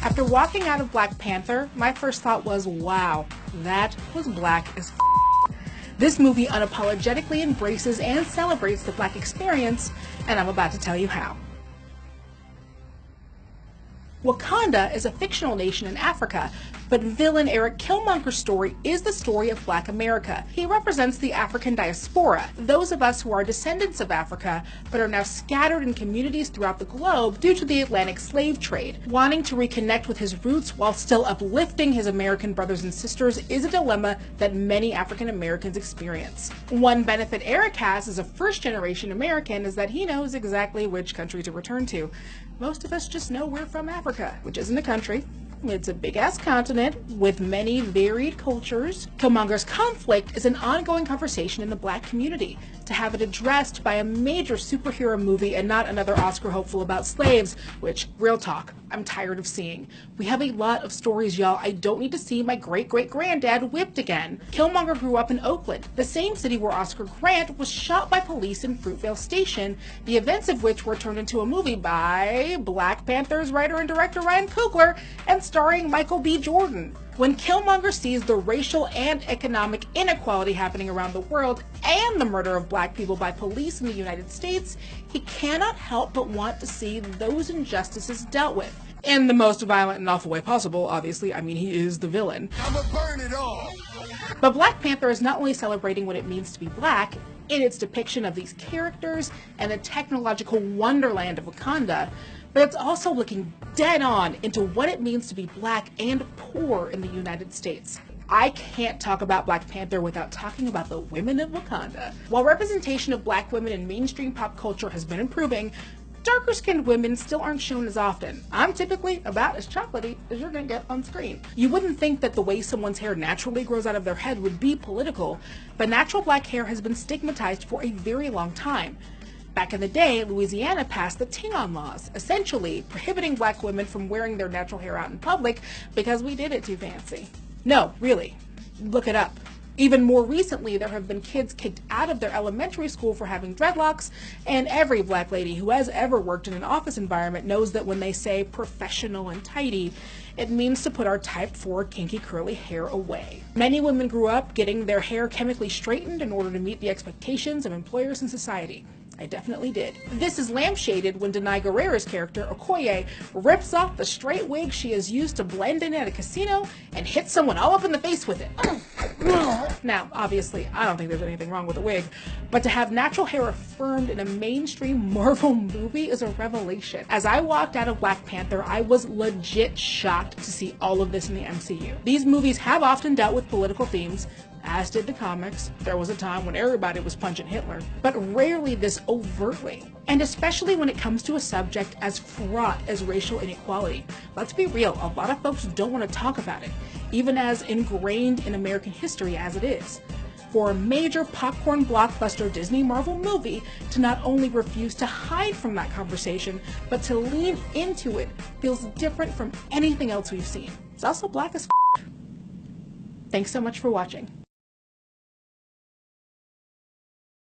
After walking out of Black Panther, my first thought was, wow, that was black as f***. This movie unapologetically embraces and celebrates the black experience, and I'm about to tell you how. Wakanda is a fictional nation in Africa, but villain Eric Killmonger's story is the story of Black America. He represents the African diaspora, those of us who are descendants of Africa, but are now scattered in communities throughout the globe due to the Atlantic slave trade. Wanting to reconnect with his roots while still uplifting his American brothers and sisters is a dilemma that many African Americans experience. One benefit Eric has as a first-generation American is that he knows exactly which country to return to. Most of us just know we're from Africa, which isn't a country. It's a big-ass continent with many varied cultures. Killmonger's conflict is an ongoing conversation in the black community. To have it addressed by a major superhero movie and not another Oscar hopeful about slaves, which, real talk, I'm tired of seeing. We have a lot of stories, y'all. I don't need to see my great-great-granddad whipped again. Killmonger grew up in Oakland, the same city where Oscar Grant was shot by police in Fruitvale Station, the events of which were turned into a movie by Black Panther's writer and director Ryan Coogler and starring Michael B. Jordan. When Killmonger sees the racial and economic inequality happening around the world and the murder of black people by police in the United States, he cannot help but want to see those injustices dealt with. In the most violent and awful way possible, obviously. I mean, he is the villain. I'ma burn it all. But Black Panther is not only celebrating what it means to be black in its depiction of these characters and the technological wonderland of Wakanda, but it's also looking dead on into what it means to be black and poor in the United States. I can't talk about Black Panther without talking about the women of Wakanda. While representation of black women in mainstream pop culture has been improving, darker-skinned women still aren't shown as often. I'm typically about as chocolatey as you're gonna get on screen. You wouldn't think that the way someone's hair naturally grows out of their head would be political, but natural black hair has been stigmatized for a very long time. Back in the day, Louisiana passed the Ting-On laws, essentially prohibiting black women from wearing their natural hair out in public because we did it too fancy. No, really. Look it up. Even more recently, there have been kids kicked out of their elementary school for having dreadlocks, and every black lady who has ever worked in an office environment knows that when they say professional and tidy, it means to put our type 4 kinky curly hair away. Many women grew up getting their hair chemically straightened in order to meet the expectations of employers and society. I definitely did. This is lampshaded when Denai Guerrera's character, Okoye, rips off the straight wig she has used to blend in at a casino and hits someone all up in the face with it. Now, obviously, I don't think there's anything wrong with the wig, but to have natural hair affirmed in a mainstream Marvel movie is a revelation. As I walked out of Black Panther, I was legit shocked to see all of this in the MCU. These movies have often dealt with political themes, as did the comics. There was a time when everybody was punching Hitler, but rarely this overtly. And especially when it comes to a subject as fraught as racial inequality. Let's be real, a lot of folks don't want to talk about it, even as ingrained in American history as it is. For a major popcorn blockbuster Disney Marvel movie to not only refuse to hide from that conversation, but to lean into it feels different from anything else we've seen. It's also black as f***. Thanks so much for watching.